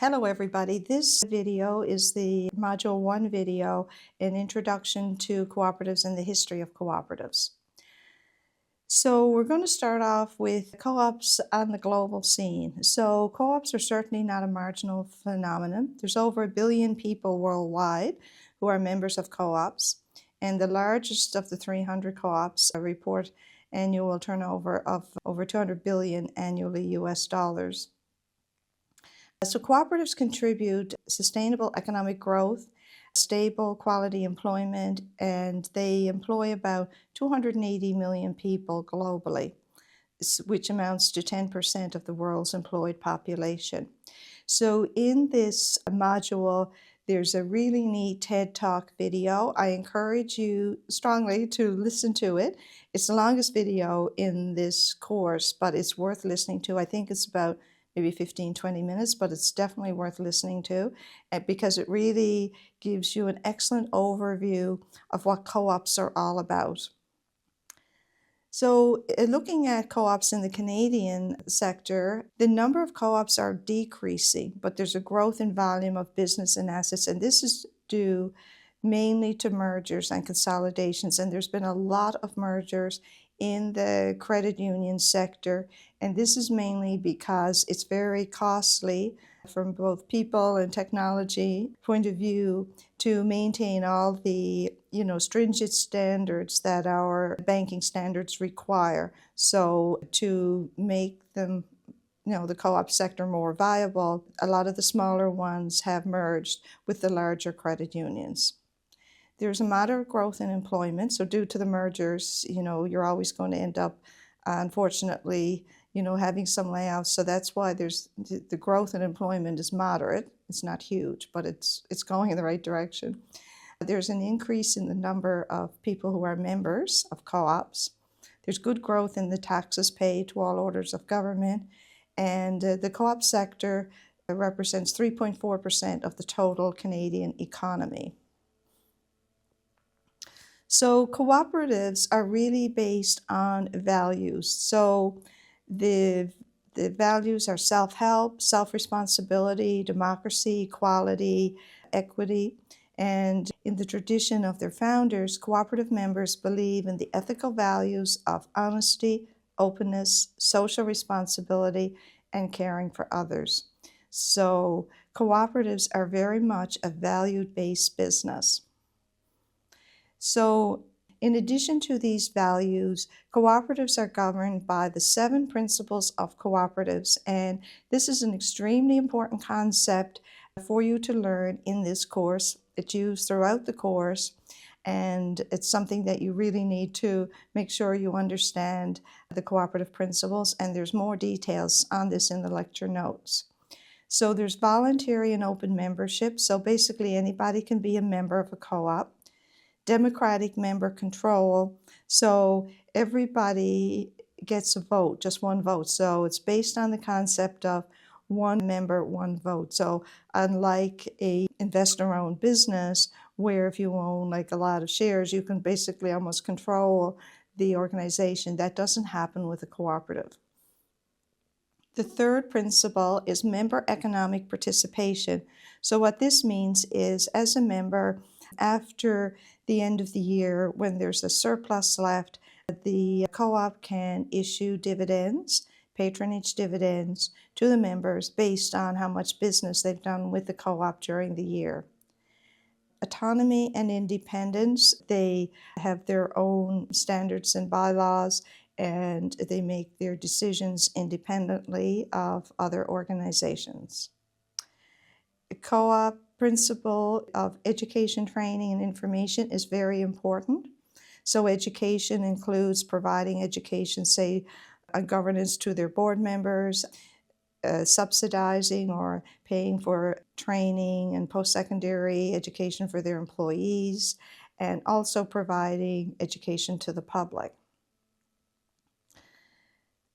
Hello everybody, this video is the Module 1 video, an introduction to cooperatives and the history of cooperatives. So we're going to start off with co-ops on the global scene. So co-ops are certainly not a marginal phenomenon. There's over 1 billion people worldwide who are members of co-ops, and the largest of the 300 co-ops report annual turnover of over 200 billion annually US dollars. So cooperatives contribute sustainable economic growth, stable quality employment, and they employ about 280 million people globally, which amounts to 10% of the world's employed population. So in this module, there's a really neat TED Talk video. I encourage you strongly to listen to it. It's the longest video in this course, but it's worth listening to. I think it's about maybe 15-20 minutes, but it's definitely worth listening to because it really gives you an excellent overview of what co-ops are all about. So looking at co-ops in the Canadian sector, the number of co-ops are decreasing, but there's a growth in volume of business and assets, and this is due mainly to mergers and consolidations, and there's been a lot of mergers in the credit union sector, and this is mainly because it's very costly from both people and technology point of view to maintain all the stringent standards that our banking standards require. So to make them the co-op sector more viable, a lot of the smaller ones have merged with the larger credit unions. There's a moderate growth in employment, so due to the mergers, you're always going to end up, unfortunately, having some layoffs. So that's why there's the growth in employment is moderate. It's not huge, but it's going in the right direction. There's an increase in the number of people who are members of co-ops. There's good growth in the taxes paid to all orders of government, and the co-op sector represents 3.4% of the total Canadian economy. So cooperatives are really based on values. So the values are self-help, self-responsibility, democracy, equality, equity. And in the tradition of their founders, cooperative members believe in the ethical values of honesty, openness, social responsibility, and caring for others. So cooperatives are very much a value-based business. So in addition to these values, cooperatives are governed by the 7 principles of cooperatives, and this is an extremely important concept for you to learn in this course. It's used throughout the course, and it's something that you really need to make sure you understand the cooperative principles, and there's more details on this in the lecture notes. So there's voluntary and open membership, so basically anybody can be a member of a co-op. Democratic member control, so everybody gets a vote, just one vote. So it's based on the concept of one member, one vote. So unlike a investor-owned business, where if you own like a lot of shares, you can basically almost control the organization, that doesn't happen with a cooperative. The third principle is member economic participation. So what this means is, as a member, after the end of the year, when there's a surplus left, the co-op can issue dividends, patronage dividends, to the members based on how much business they've done with the co-op during the year. Autonomy and independence, they have their own standards and bylaws, and they make their decisions independently of other organizations. The co-op principle of education, training, and information is very important. So education includes providing education, say, governance to their board members, subsidizing or paying for training and post-secondary education for their employees, and also providing education to the public.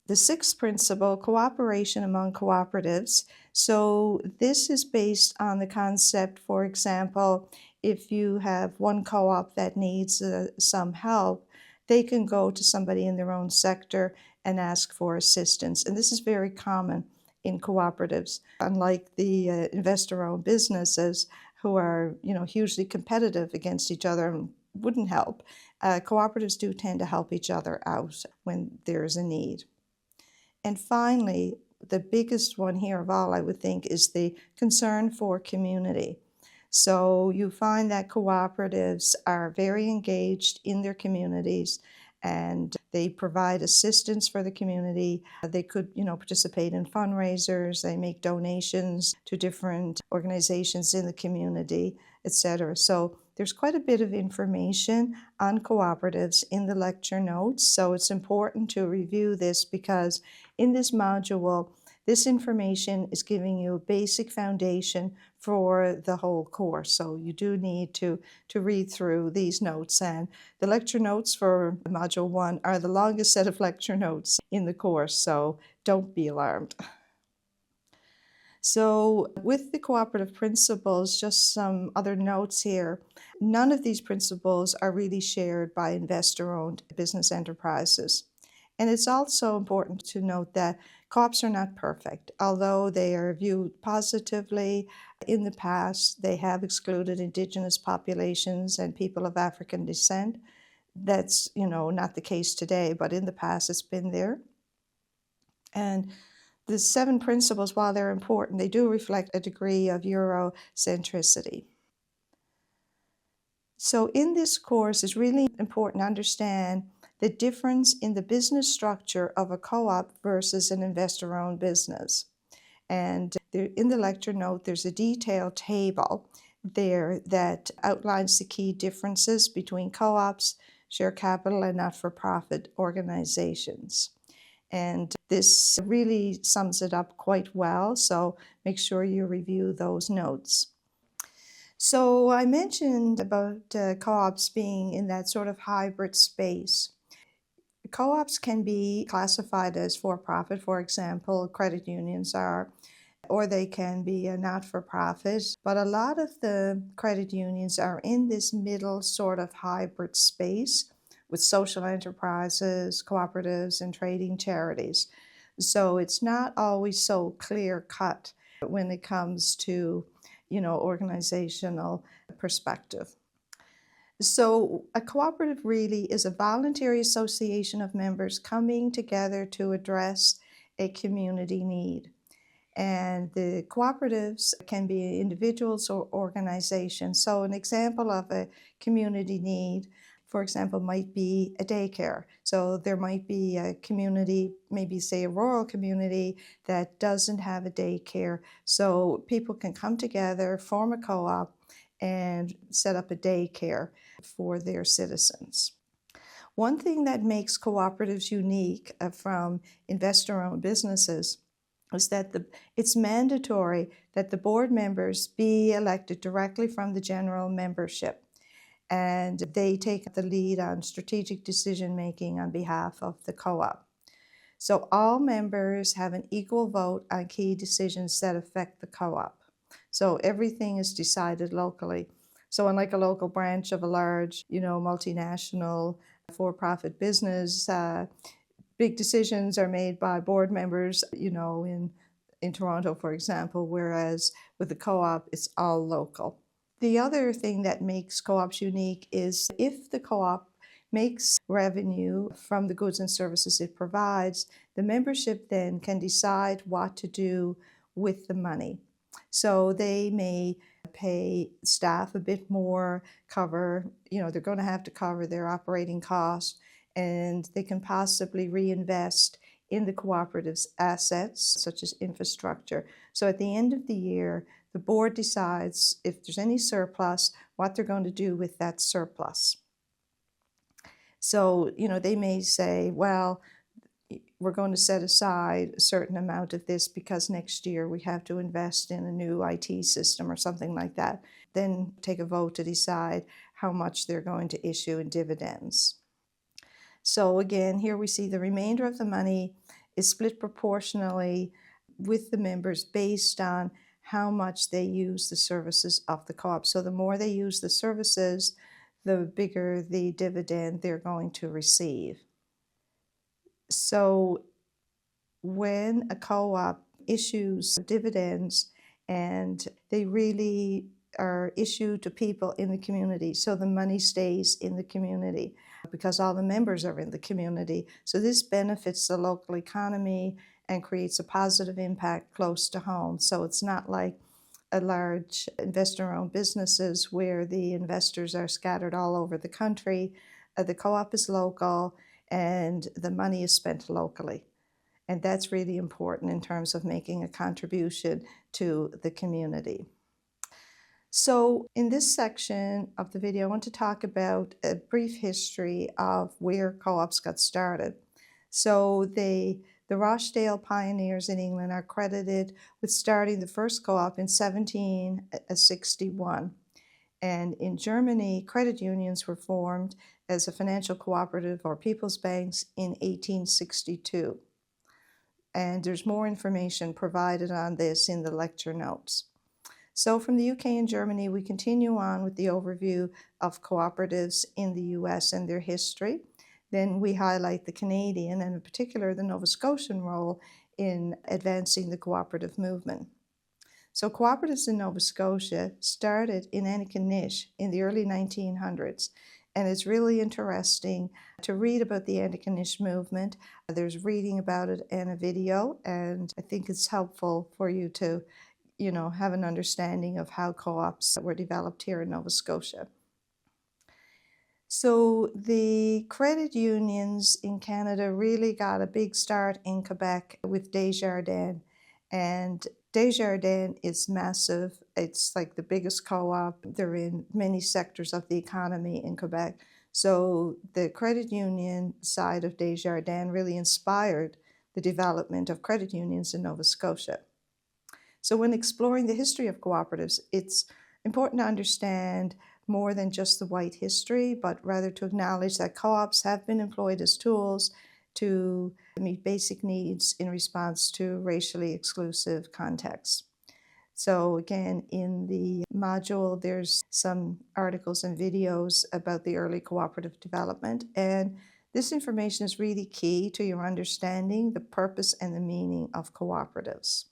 The sixth principle, cooperation among cooperatives. So this is based on the concept, for example, if you have one co-op that needs some help, they can go to somebody in their own sector and ask for assistance. And this is very common in cooperatives. Unlike the investor-owned businesses who are, hugely competitive against each other and wouldn't help, cooperatives do tend to help each other out when there's a need. And finally, the biggest one here of all, I would think, is the concern for community. So you find that cooperatives are very engaged in their communities and they provide assistance for the community. They could, participate in fundraisers, they make donations to different organizations in the community, etc. So there's quite a bit of information on cooperatives in the lecture notes. So it's important to review this because in this module, this information is giving you a basic foundation for the whole course. So you do need to read through these notes. And the lecture notes for Module 1 are the longest set of lecture notes in the course, so don't be alarmed. So with the cooperative principles, just some other notes here. None of these principles are really shared by investor-owned business enterprises. And it's also important to note that co-ops are not perfect. Although they are viewed positively in the past, they have excluded indigenous populations and people of African descent. That's, not the case today, but in the past it's been there. And the 7 principles, while they're important, they do reflect a degree of Eurocentricity. So in this course, it's really important to understand the difference in the business structure of a co-op versus an investor-owned business. And in the lecture note, there's a detailed table there that outlines the key differences between co-ops, share capital, and not-for-profit organizations. And this really sums it up quite well, so make sure you review those notes. So I mentioned about co-ops being in that sort of hybrid space. Co-ops can be classified as for-profit, for example, credit unions are, or they can be a not-for-profit. But a lot of the credit unions are in this middle sort of hybrid space with social enterprises, cooperatives, and trading charities. So it's not always so clear-cut when it comes to, organizational perspective. So a cooperative really is a voluntary association of members coming together to address a community need. And the cooperatives can be individuals or organizations. So an example of a community need, for example, might be a daycare. So there might be a community, maybe say a rural community that doesn't have a daycare. So people can come together, form a co-op, and set up a daycare for their citizens. One thing that makes cooperatives unique from investor-owned businesses is that it's mandatory that the board members be elected directly from the general membership, and they take the lead on strategic decision-making on behalf of the co-op. So all members have an equal vote on key decisions that affect the co-op. So everything is decided locally. So unlike a local branch of a large, multinational for-profit business, big decisions are made by board members, in Toronto, for example, whereas with the co-op, it's all local. The other thing that makes co-ops unique is if the co-op makes revenue from the goods and services it provides, the membership then can decide what to do with the money. So they may pay staff a bit more, they're going to have to cover their operating costs, and they can possibly reinvest in the cooperative's assets, such as infrastructure. So at the end of the year, the board decides if there's any surplus, what they're going to do with that surplus. So, they may say, well, we're going to set aside a certain amount of this because next year we have to invest in a new IT system or something like that. Then take a vote to decide how much they're going to issue in dividends. So again, here we see the remainder of the money is split proportionally with the members based on how much they use the services of the co-op. So the more they use the services, the bigger the dividend they're going to receive. So when a co-op issues dividends, and they really are issued to people in the community. So the money stays in the community because all the members are in the community. So this benefits the local economy and creates a positive impact close to home. So it's not like a large investor-owned businesses where the investors are scattered all over the country. The co-op is local and the money is spent locally. And that's really important in terms of making a contribution to the community. So in this section of the video, I want to talk about a brief history of where co-ops got started. So the Rochdale pioneers in England are credited with starting the first co-op in 1761. And in Germany, credit unions were formed as a financial cooperative or people's banks in 1862. And there's more information provided on this in the lecture notes. So from the UK and Germany, we continue on with the overview of cooperatives in the US and their history. Then we highlight the Canadian and in particular the Nova Scotian role in advancing the cooperative movement. So cooperatives in Nova Scotia started in Antigonish in the early 1900s. And it's really interesting to read about the Antigonish movement. There's reading about it in a video, and I think it's helpful for you to have an understanding of how co-ops were developed here in Nova Scotia. So the credit unions in Canada really got a big start in Quebec with Desjardins. And Desjardins is massive. It's like the biggest co-op. They're in many sectors of the economy in Quebec. So the credit union side of Desjardins really inspired the development of credit unions in Nova Scotia. So when exploring the history of cooperatives, it's important to understand more than just the white history, but rather to acknowledge that co-ops have been employed as tools to meet basic needs in response to racially exclusive contexts. So again, in the module, there's some articles and videos about the early cooperative development, and this information is really key to your understanding the purpose and the meaning of cooperatives.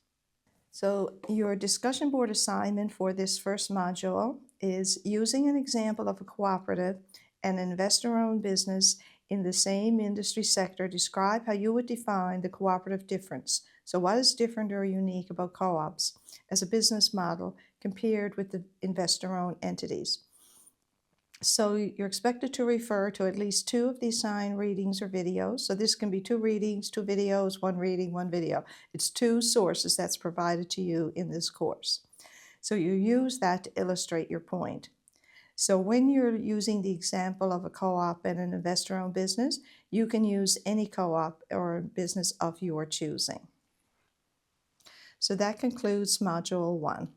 So your discussion board assignment for this first module is using an example of a cooperative and an investor-owned business in the same industry sector. Describe how you would define the cooperative difference. So what is different or unique about co-ops as a business model compared with the investor-owned entities? So you're expected to refer to at least 2 of the assigned readings or videos. So this can be 2 readings, 2 videos, 1 reading, 1 video. It's 2 sources that's provided to you in this course. So you use that to illustrate your point. So when you're using the example of a co-op and an investor-owned business, you can use any co-op or business of your choosing. So that concludes Module 1.